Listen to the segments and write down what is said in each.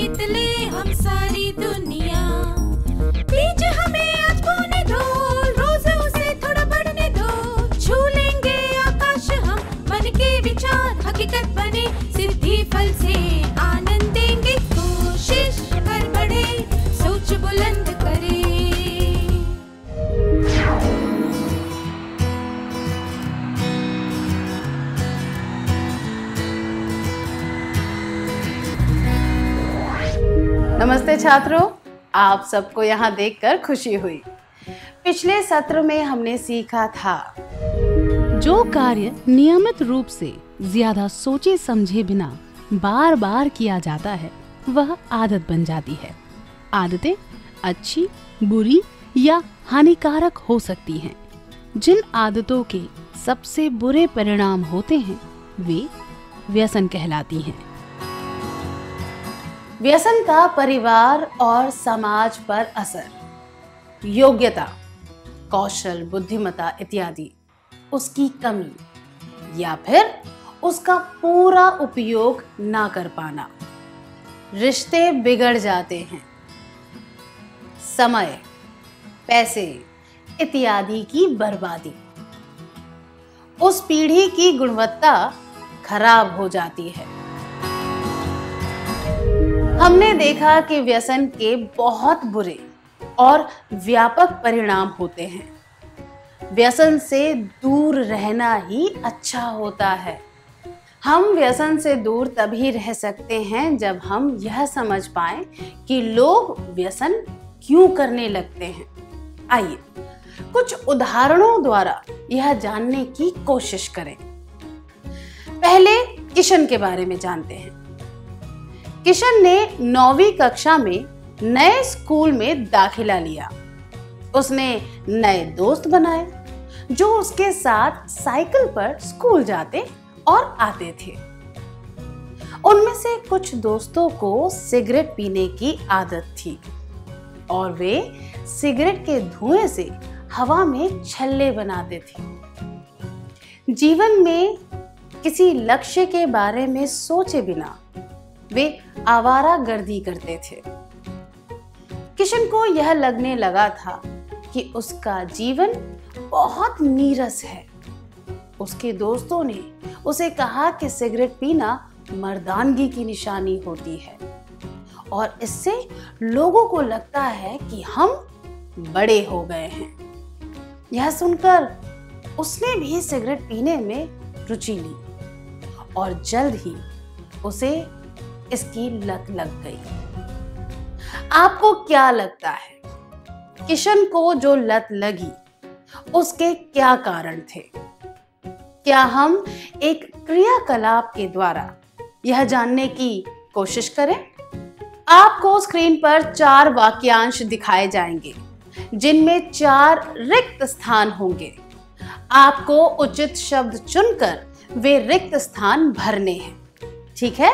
जीत ले हम सारी दुनिया। बीच हमें आज बोने दो, रोज उसे थोड़ा बढ़ने दो। छू लेंगे आकाश हम, मन के विचार हकीकत बने। सिद्धि फल से आनंद देंगे, कोशिश कर बढ़े, सोच बुलंद करे। नमस्ते छात्रों, आप सबको यहाँ देखकर खुशी हुई। पिछले सत्र में हमने सीखा था जो कार्य नियमित रूप से ज्यादा सोचे समझे बिना बार बार किया जाता है वह आदत बन जाती है। आदतें अच्छी, बुरी या हानिकारक हो सकती हैं। जिन आदतों के सबसे बुरे परिणाम होते हैं वे व्यसन कहलाती हैं। व्यसन का परिवार और समाज पर असर, योग्यता, कौशल, बुद्धिमत्ता इत्यादि, उसकी कमी या फिर उसका पूरा उपयोग ना कर पाना, रिश्ते बिगड़ जाते हैं, समय, पैसे इत्यादि की बर्बादी, उस पीढ़ी की गुणवत्ता खराब हो जाती है। हमने देखा कि व्यसन के बहुत बुरे और व्यापक परिणाम होते हैं। व्यसन से दूर रहना ही अच्छा होता है। हम व्यसन से दूर तभी रह सकते हैं जब हम यह समझ पाएं कि लोग व्यसन क्यों करने लगते हैं। आइए कुछ उदाहरणों द्वारा यह जानने की कोशिश करें। पहले किशन के बारे में जानते हैं। किशन ने 9वीं कक्षा में नए स्कूल में दाखिला लिया। उसने नए दोस्त बनाए जो उसके साथ साइकिल पर स्कूल जाते और आते थे। उनमें से कुछ दोस्तों को सिगरेट पीने की आदत थी और वे सिगरेट के धुएं से हवा में छल्ले बनाते थे। जीवन में किसी लक्ष्य के बारे में सोचे बिना वे आवारागर्दी करते थे। किशन को यह लगने लगा था कि उसका जीवन बहुत नीरस है। उसके दोस्तों ने उसे कहा कि सिगरेट पीना मर्दानगी की निशानी होती है और इससे लोगों को लगता है कि हम बड़े हो गए हैं। यह सुनकर उसने भी सिगरेट पीने में रुचि ली और जल्द ही उसे इसकी लत लग गई। आपको क्या लगता है किशन को जो लत लगी उसके क्या कारण थे? क्या हम एक क्रियाकलाप के द्वारा यह जानने की कोशिश करें? आपको स्क्रीन पर 4 वाक्यांश दिखाए जाएंगे जिनमें 4 रिक्त स्थान होंगे। आपको उचित शब्द चुनकर वे रिक्त स्थान भरने हैं। ठीक है?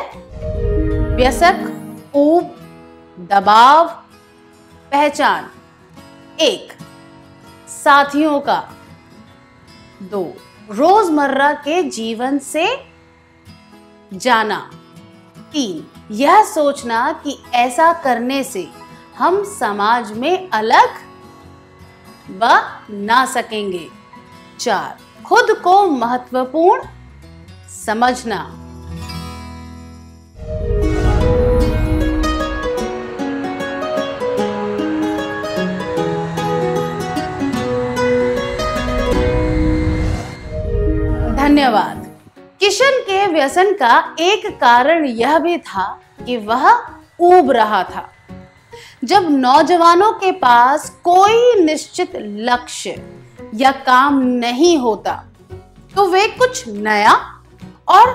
व्यसक, ऊब, दबाव, पहचान 1, साथियों का 2, रोजमर्रा के जीवन से जाना 3, यह सोचना कि ऐसा करने से हम समाज में अलग ब ना सकेंगे 4, खुद को महत्वपूर्ण समझना। धन्यवाद। किशन के व्यसन का एक कारण यह भी था कि वह ऊब रहा था। जब नौजवानों के पास कोई निश्चित लक्ष्य या काम नहीं होता तो वे कुछ नया और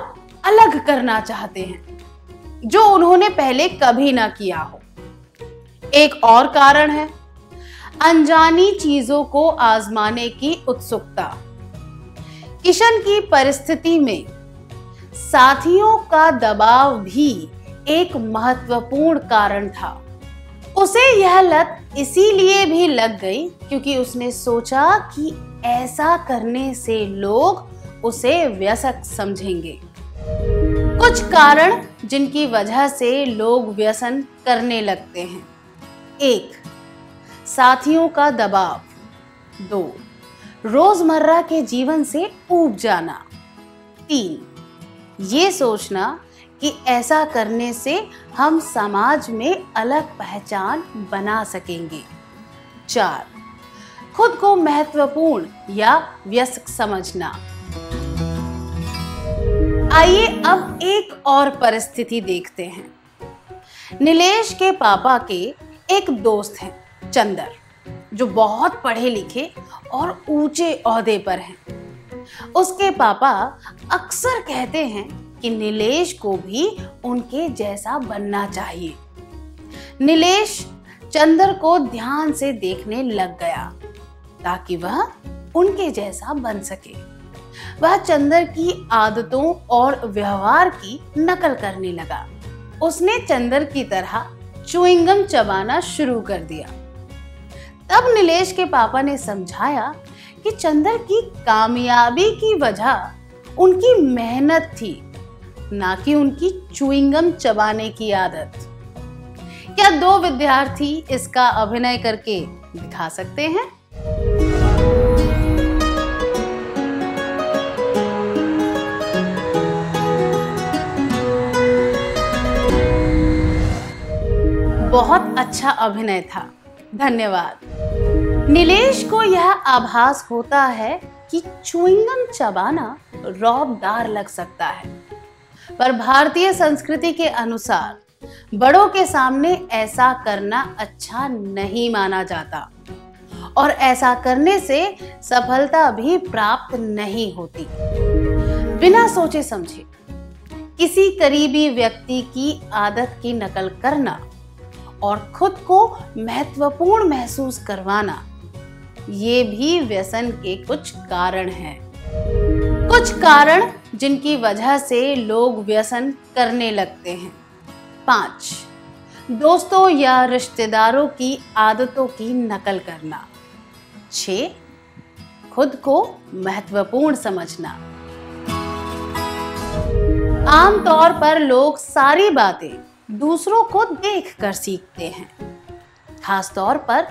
अलग करना चाहते हैं जो उन्होंने पहले कभी ना किया हो। एक और कारण है अनजानी चीजों को आजमाने की उत्सुकता। किशन की परिस्थिति में साथियों का दबाव भी एक महत्वपूर्ण कारण था। उसे यह लत इसीलिए भी लग गई क्योंकि उसने सोचा कि ऐसा करने से लोग उसे व्यसक समझेंगे। कुछ कारण जिनकी वजह से लोग व्यसन करने लगते हैं। 1. साथियों का दबाव। 2. रोजमर्रा के जीवन से ऊब जाना। 3. ये सोचना कि ऐसा करने से हम समाज में अलग पहचान बना सकेंगे। 4. खुद को महत्वपूर्ण या व्यस्क समझना। आइए अब एक और परिस्थिति देखते हैं। नीलेश के पापा के एक दोस्त हैं चंदर, जो बहुत पढ़े लिखे और ऊंचे ओहदे पर हैं। उसके पापा अक्सर कहते हैं कि नीलेश को भी उनके जैसा बनना चाहिए। नीलेश चंदर को ध्यान से देखने लग गया ताकि वह उनके जैसा बन सके। वह चंदर की आदतों और व्यवहार की नकल करने लगा। उसने चंदर की तरह च्युइंगम चबाना शुरू कर दिया। तब नीलेश के पापा ने समझाया कि चंदर की कामयाबी की वजह उनकी मेहनत थी, ना कि उनकी च्युइंगम चबाने की आदत। क्या 2 विद्यार्थी इसका अभिनय करके दिखा सकते हैं? बहुत अच्छा अभिनय था, धन्यवाद। नीलेश को यह आभास होता है कि च्युइंगम चबाना रौबदार लग सकता है, पर भारतीय संस्कृति के अनुसार बड़ों के सामने ऐसा करना अच्छा नहीं माना जाता और ऐसा करने से सफलता भी प्राप्त नहीं होती। बिना सोचे समझे किसी करीबी व्यक्ति की आदत की नकल करना और खुद को महत्वपूर्ण महसूस करवाना, ये भी व्यसन के कुछ कारण हैं। कुछ कारण जिनकी वजह से लोग व्यसन करने लगते हैं। 5. दोस्तों या रिश्तेदारों की आदतों की नकल करना। 6. खुद को महत्वपूर्ण समझना। आमतौर पर लोग सारी बातें दूसरों को देखकर सीखते हैं, खास तौर पर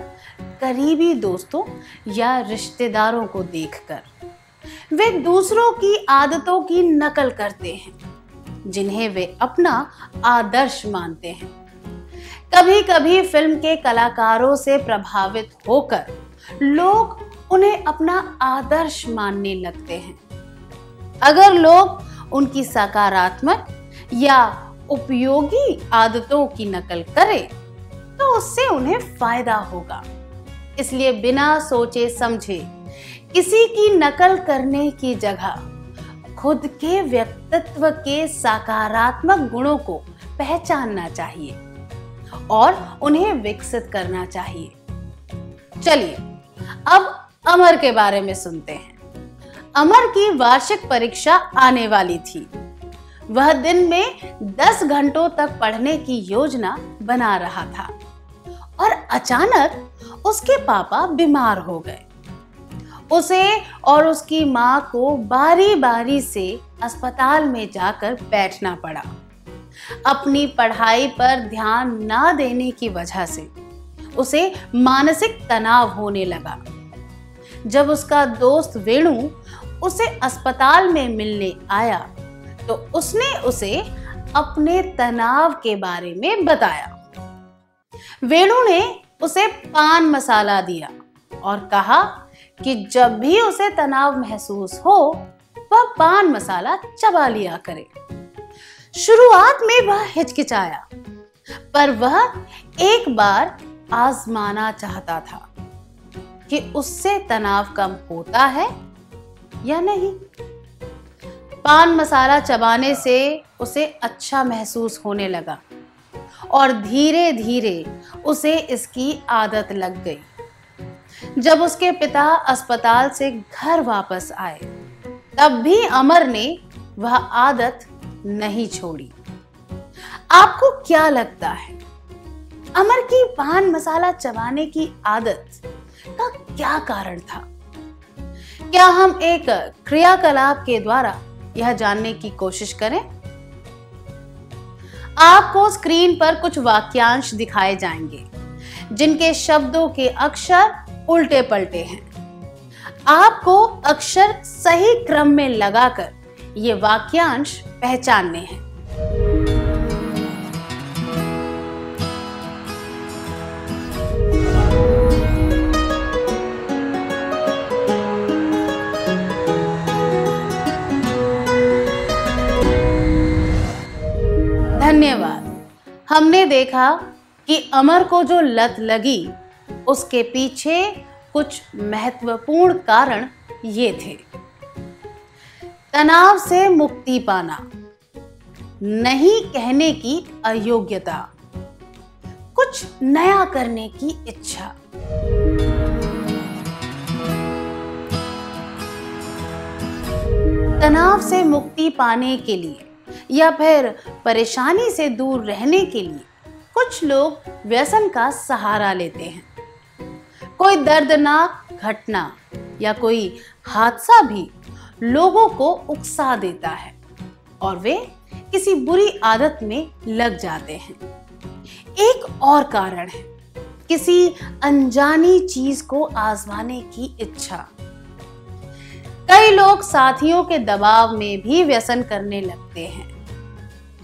करीबी दोस्तों या रिश्तेदारों को देखकर। वे दूसरों की आदतों की नकल करते हैं, जिन्हें वे अपना आदर्श मानते हैं। कभी कभी फिल्म के कलाकारों से प्रभावित होकर लोग उन्हें अपना आदर्श मानने लगते हैं। अगर लोग उनकी सकारात्मक या उपयोगी आदतों की नकल करें तो उससे उन्हें फायदा होगा। इसलिए बिना सोचे समझे किसी की नकल करने की जगह खुद के व्यक्तित्व के सकारात्मक गुणों को पहचानना चाहिए और उन्हें विकसित करना चाहिए। चलिए अब अमर के बारे में सुनते हैं। अमर की वार्षिक परीक्षा आने वाली थी। वह दिन में 10 घंटों तक पढ़ने की योजना बना रहा था और अचानक उसके पापा बीमार हो गए। उसे और उसकी मां को बारी बारी से अस्पताल में जाकर बैठना पड़ा। अपनी पढ़ाई पर ध्यान ना देने की वजह से उसे मानसिक तनाव होने लगा। जब उसका दोस्त वेणु उसे अस्पताल में मिलने आया तो उसने उसे अपने तनाव के बारे में बताया। वेणु ने उसे पान मसाला दिया और कहा कि जब भी उसे तनाव महसूस हो वह पान मसाला चबा लिया करे। शुरुआत में वह हिचकिचाया, पर वह एक बार आजमाना चाहता था कि उससे तनाव कम होता है या नहीं। पान मसाला चबाने से उसे अच्छा महसूस होने लगा और धीरे धीरे उसे इसकी आदत लग गई। जब उसके पिता अस्पताल से घर वापस आए तब भी अमर ने वह आदत नहीं छोड़ी। आपको क्या लगता है, अमर की पान मसाला चबाने की आदत का क्या कारण था? क्या हम एक क्रियाकलाप के द्वारा यह जानने की कोशिश करें? आपको स्क्रीन पर कुछ वाक्यांश दिखाए जाएंगे जिनके शब्दों के अक्षर उल्टे पलटे हैं। आपको अक्षर सही क्रम में लगाकर ये वाक्यांश पहचानने हैं। धन्यवाद। हमने देखा कि अमर को जो लत लगी उसके पीछे कुछ महत्वपूर्ण कारण ये थे। तनाव से मुक्ति पाना, नहीं कहने की अयोग्यता, कुछ नया करने की इच्छा। तनाव से मुक्ति पाने के लिए या फिर परेशानी से दूर रहने के लिए कुछ लोग व्यसन का सहारा लेते हैं। कोई दर्दनाक घटना या कोई हादसा भी लोगों को उकसा देता है और वे किसी बुरी आदत में लग जाते हैं। एक और कारण है किसी अनजानी चीज को आजमाने की इच्छा। कई लोग साथियों के दबाव में भी व्यसन करने लगते हैं।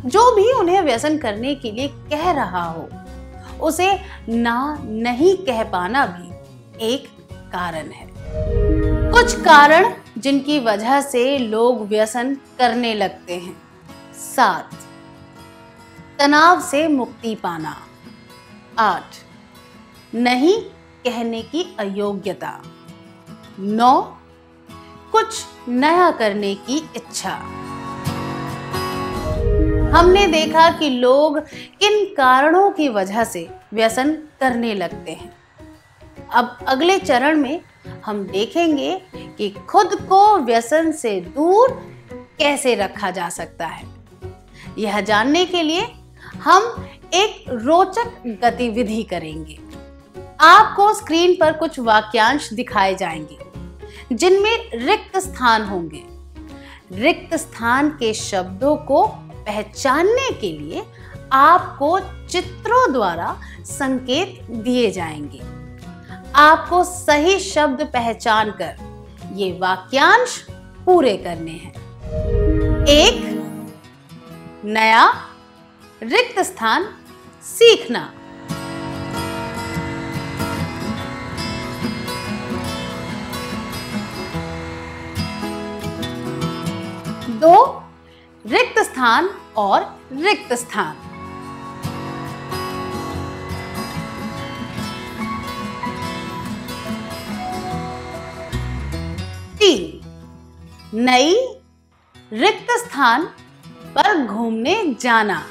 जो भी उन्हें व्यसन करने के लिए कह रहा हो, उसे ना नहीं कह पाना भी एक कारण है। कुछ कारण जिनकी वजह से लोग व्यसन करने लगते हैं। 7. तनाव से मुक्ति पाना। 8. नहीं कहने की अयोग्यता। 9. कुछ नया करने की इच्छा। हमने देखा कि लोग किन कारणों की वजह से व्यसन करने लगते हैं। अब अगले चरण में हम देखेंगे कि खुद को व्यसन से दूर कैसे रखा जा सकता है। यह जानने के लिए हम एक रोचक गतिविधि करेंगे। आपको स्क्रीन पर कुछ वाक्यांश दिखाए जाएंगे जिनमें रिक्त स्थान होंगे। रिक्त स्थान के शब्दों को पहचानने के लिए आपको चित्रों द्वारा संकेत दिए जाएंगे। आपको सही शब्द पहचान कर ये वाक्यांश पूरे करने हैं। 1. नया रिक्त स्थान सीखना। 2. रिक्त स्थान और रिक्त स्थान। 3. नई रिक्त स्थान पर घूमने जाना।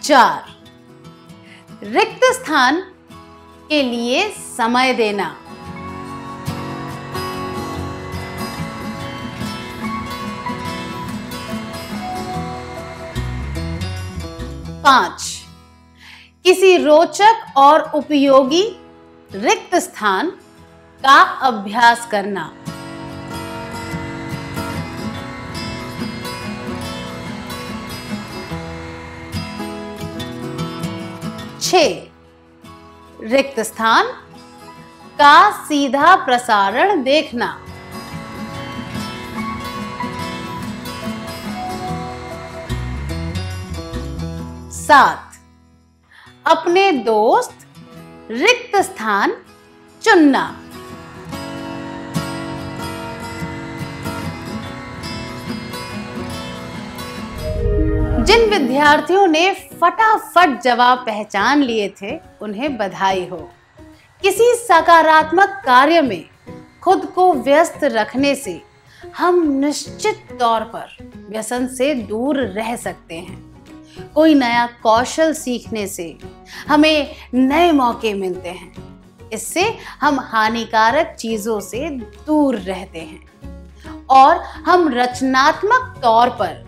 4. रिक्त स्थान के लिए समय देना। 5. किसी रोचक और उपयोगी रिक्त स्थान का अभ्यास करना। 6. रिक्त स्थान का सीधा प्रसारण देखना। 7. अपने दोस्त रिक्त स्थान चुनना। जिन विद्यार्थियों ने फटाफट जवाब पहचान लिए थे उन्हें बधाई हो। किसी सकारात्मक कार्य में खुद को व्यस्त रखने से हम निश्चित तौर पर व्यसन से दूर रह सकते हैं। कोई नया कौशल सीखने से हमें नए मौके मिलते हैं। इससे हम हानिकारक चीजों से दूर रहते हैं और हम रचनात्मक तौर पर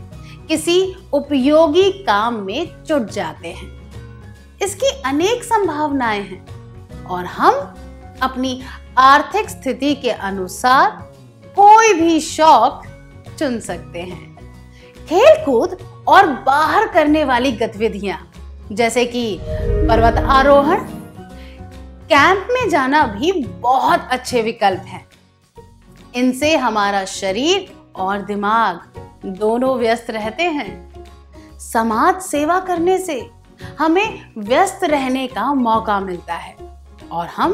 किसी उपयोगी काम में जुट जाते हैं। इसकी अनेक संभावनाएं हैं और हम अपनी आर्थिक स्थिति के अनुसार कोई भी शौक चुन सकते हैं। खेल कूद और बाहर करने वाली गतिविधियां जैसे कि पर्वत आरोहण, कैंप में जाना भी बहुत अच्छे विकल्प हैं। इनसे हमारा शरीर और दिमाग दोनों व्यस्त रहते हैं। समाज सेवा करने से हमें व्यस्त रहने का मौका मिलता है और हम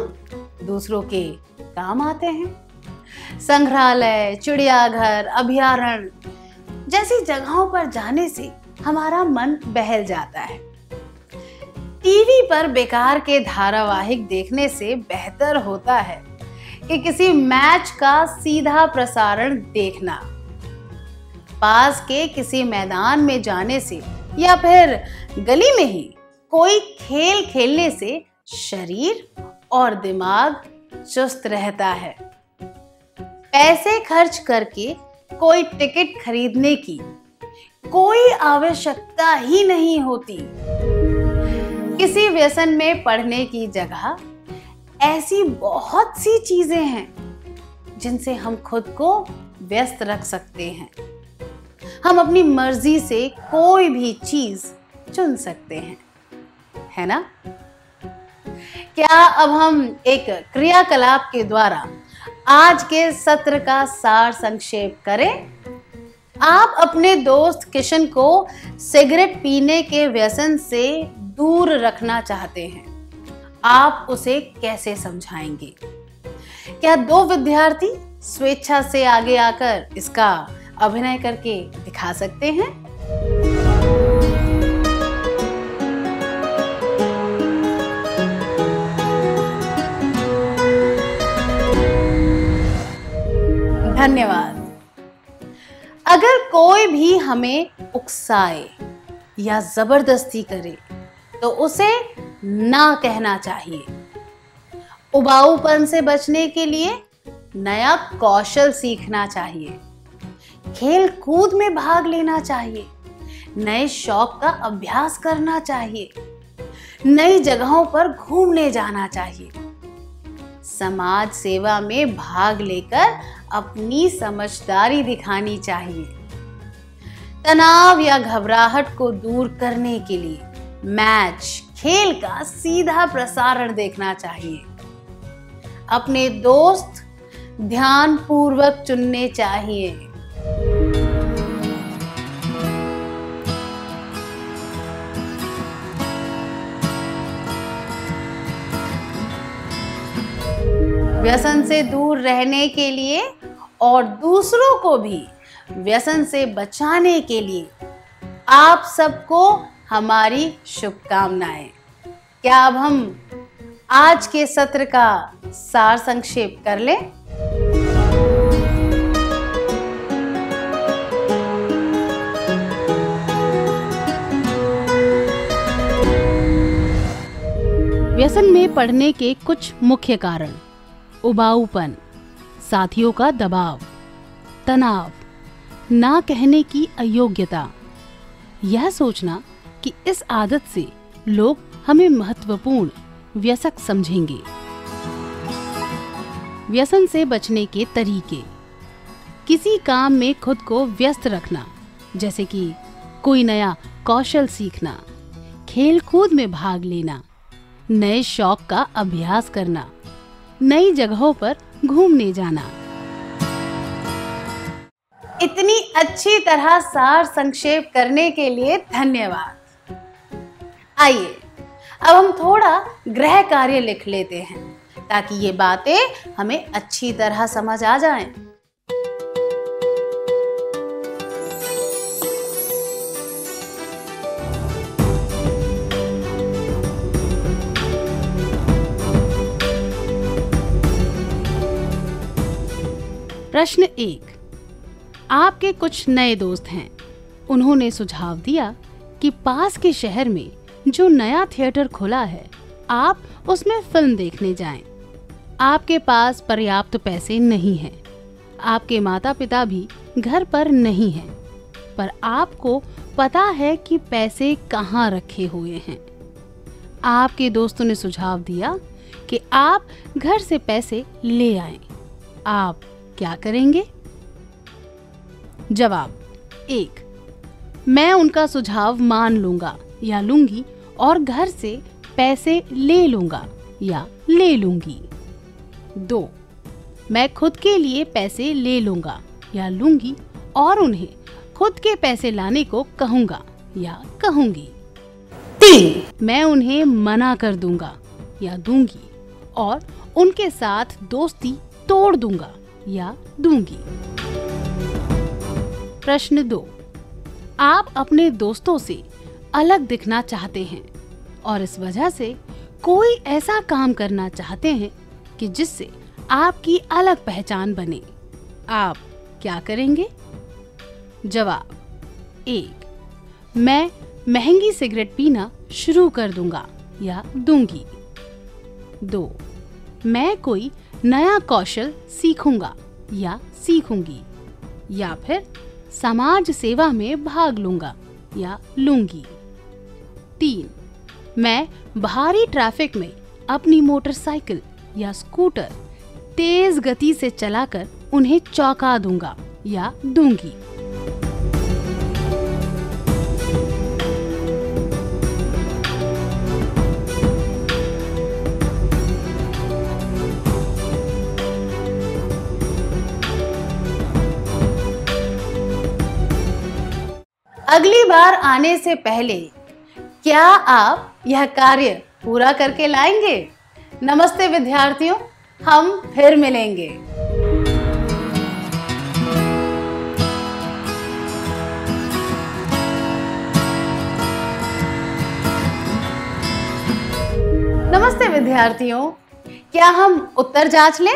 दूसरों के काम आते हैं। संग्रहालय, चिड़ियाघर, अभयारण्य जैसी जगहों पर जाने से हमारा मन बहल जाता है। टीवी पर बेकार के धारावाहिक देखने से बेहतर होता है कि किसी मैच का सीधा प्रसारण देखना। पास के किसी मैदान में जाने से या फिर गली में ही कोई खेल खेलने से शरीर और दिमाग चुस्त रहता है। पैसे खर्च करके कोई टिकट खरीदने की कोई आवश्यकता ही नहीं होती। किसी व्यसन में पड़ने की जगह ऐसी बहुत सी चीजें हैं जिनसे हम खुद को व्यस्त रख सकते हैं। हम अपनी मर्जी से कोई भी चीज चुन सकते हैं, है ना? क्या अब हम एक क्रियाकलाप के द्वारा आज के सत्र का सार संक्षेप करें? आप अपने दोस्त किशन को सिगरेट पीने के व्यसन से दूर रखना चाहते हैं। आप उसे कैसे समझाएंगे? क्या दो विद्यार्थी स्वेच्छा से आगे आकर इसका अभिनय करके दिखा सकते हैं? धन्यवाद। अगर कोई भी हमें उकसाए या जबरदस्ती करे तो उसे ना कहना चाहिए। उबाऊपन से बचने के लिए नया कौशल सीखना चाहिए। खेल कूद में भाग लेना चाहिए। नए शौक का अभ्यास करना चाहिए। नई जगहों पर घूमने जाना चाहिए। समाज सेवा में भाग लेकर अपनी समझदारी दिखानी चाहिए। तनाव या घबराहट को दूर करने के लिए मैच, खेल का सीधा प्रसारण देखना चाहिए। अपने दोस्त ध्यान पूर्वक चुनने चाहिए। व्यसन से दूर रहने के लिए और दूसरों को भी व्यसन से बचाने के लिए आप सबको हमारी शुभकामनाएं। क्या अब हम आज के सत्र का सार संक्षेप कर लें? व्यसन में पड़ने के कुछ मुख्य कारण: उबाऊपन, साथियों का दबाव, तनाव, ना कहने की अयोग्यता, यह सोचना कि इस आदत से लोग हमें महत्वपूर्ण व्यसक समझेंगे। व्यसन से बचने के तरीके: किसी काम में खुद को व्यस्त रखना, जैसे कि कोई नया कौशल सीखना, खेल कूद में भाग लेना, नए शौक का अभ्यास करना, नई जगहों पर घूमने जाना। इतनी अच्छी तरह सार संक्षेप करने के लिए धन्यवाद। आइए अब हम थोड़ा गृह कार्य लिख लेते हैं ताकि ये बातें हमें अच्छी तरह समझ आ जाएं। प्रश्न 1। आपके कुछ नए दोस्त हैं। उन्होंने सुझाव दिया कि पास के शहर में जो नया थिएटर खुला है, आप उसमें फिल्म देखने जाएं। आपके पास पर्याप्त पैसे नहीं हैं। आपके माता पिता भी घर पर नहीं हैं, पर आपको पता है कि पैसे कहाँ रखे हुए हैं। आपके दोस्तों ने सुझाव दिया कि आप घर से पैसे ले आएं, आप क्या करेंगे? जवाब 1, मैं उनका सुझाव मान लूंगा या लूंगी और घर से पैसे ले लूंगा या ले लूंगी। 2, मैं खुद के लिए पैसे ले लूंगा या लूंगी और उन्हें खुद के पैसे लाने को कहूंगा या कहूंगी। 3, मैं उन्हें मना कर दूंगा या दूंगी और उनके साथ दोस्ती तोड़ दूंगा या दूंगी। प्रश्न 2, आप अपने दोस्तों से अलग दिखना चाहते हैं और इस वजह से कोई ऐसा काम करना चाहते हैं कि जिससे आपकी अलग पहचान बने, आप क्या करेंगे? जवाब 1, मैं महंगी सिगरेट पीना शुरू कर दूंगा या दूंगी। 2, मैं कोई नया कौशल सीखूंगा या सीखूंगी या फिर समाज सेवा में भाग लूंगा या लूंगी। 3, मैं भारी ट्रैफिक में अपनी मोटरसाइकिल या स्कूटर तेज गति से चलाकर उन्हें चौंका दूंगा या दूंगी। अगली बार आने से पहले क्या आप यह कार्य पूरा करके लाएंगे? नमस्ते विद्यार्थियों, हम फिर मिलेंगे। नमस्ते विद्यार्थियों, क्या हम उत्तर जांच लें?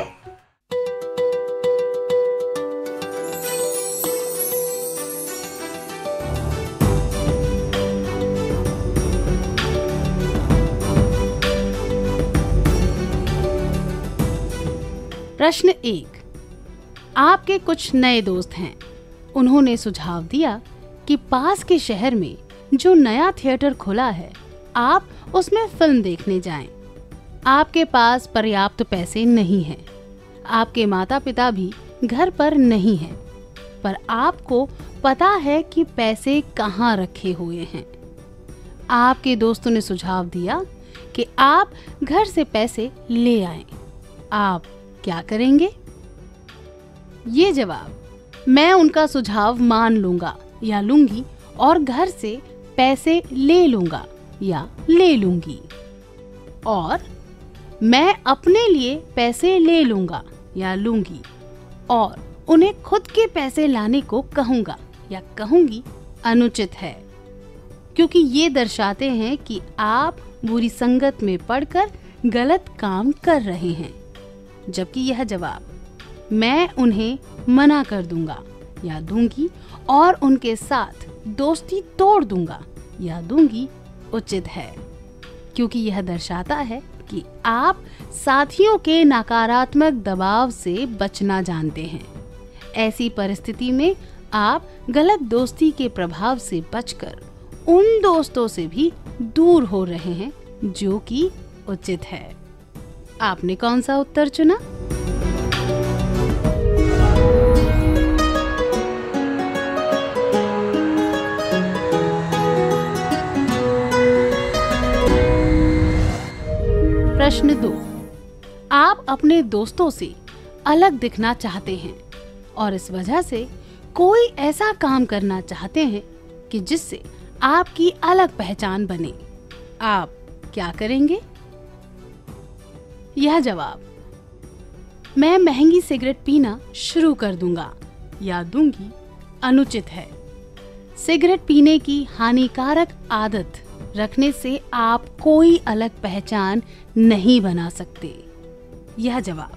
प्रश्न 1, आपके कुछ नए दोस्त हैं। उन्होंने सुझाव दिया कि पास के शहर में जो नया थिएटर खुला है, आप उसमें फिल्म देखने जाएं। आपके पास पर्याप्त पैसे नहीं हैं। आपके माता पिता भी घर पर नहीं हैं, पर आपको पता है कि पैसे कहाँ रखे हुए हैं। आपके दोस्तों ने सुझाव दिया कि आप घर से पैसे ले आएं। आप क्या करेंगे? ये जवाब, मैं उनका सुझाव मान लूंगा या लूंगी और घर से पैसे ले लूंगा या ले लूंगी। और मैं अपने लिए पैसे ले लूंगा या लूंगी और उन्हें खुद के पैसे लाने को कहूंगा या कहूंगी अनुचित है, क्योंकि ये दर्शाते हैं कि आप बुरी संगत में पड़कर गलत काम कर रहे हैं। जबकि यह जवाब, मैं उन्हें मना कर दूंगा या दूंगी और उनके साथ दोस्ती तोड़ दूंगा या दूंगी, उचित है, क्योंकि यह दर्शाता है कि आप साथियों के नकारात्मक दबाव से बचना जानते हैं। ऐसी परिस्थिति में आप गलत दोस्ती के प्रभाव से बचकर उन दोस्तों से भी दूर हो रहे हैं, जो कि उचित है। आपने कौन सा उत्तर चुना? प्रश्न 2, आप अपने दोस्तों से अलग दिखना चाहते हैं और इस वजह से कोई ऐसा काम करना चाहते हैं कि जिससे आपकी अलग पहचान बने। आप क्या करेंगे? यह जवाब, मैं महंगी सिगरेट पीना शुरू कर दूंगा या दूंगी, अनुचित है। सिगरेट पीने की हानिकारक आदत रखने से आप कोई अलग पहचान नहीं बना सकते। यह जवाब,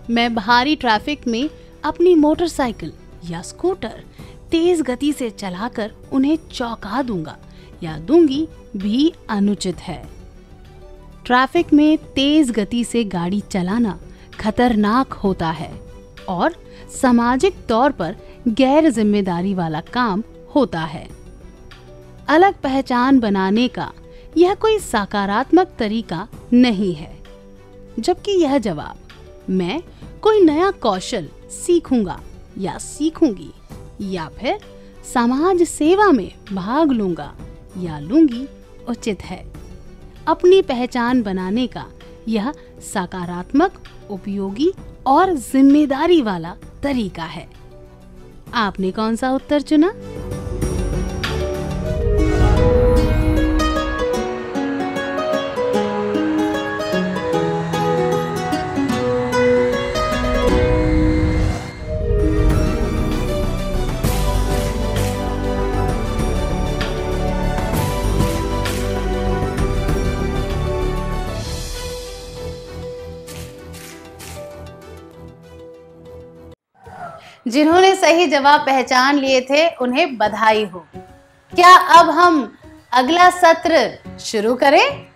मैं भारी ट्रैफिक में अपनी मोटरसाइकिल या स्कूटर तेज गति से चलाकर उन्हें चौंका दूंगा या दूंगी, भी अनुचित है। ट्रैफिक में तेज गति से गाड़ी चलाना खतरनाक होता है और सामाजिक तौर पर गैर जिम्मेदारी वाला काम होता है। अलग पहचान बनाने का यह कोई सकारात्मक तरीका नहीं है। जबकि यह जवाब मैं कोई नया कौशल सीखूंगा या सीखूंगी या फिर समाज सेवा में भाग लूंगा या लूंगी उचित है। अपनी पहचान बनाने का यह सकारात्मक, उपयोगी और जिम्मेदारी वाला तरीका है। आपने कौन सा उत्तर चुना? जिन्होंने सही जवाब पहचान लिए थे उन्हें बधाई हो। क्या अब हम अगला सत्र शुरू करें?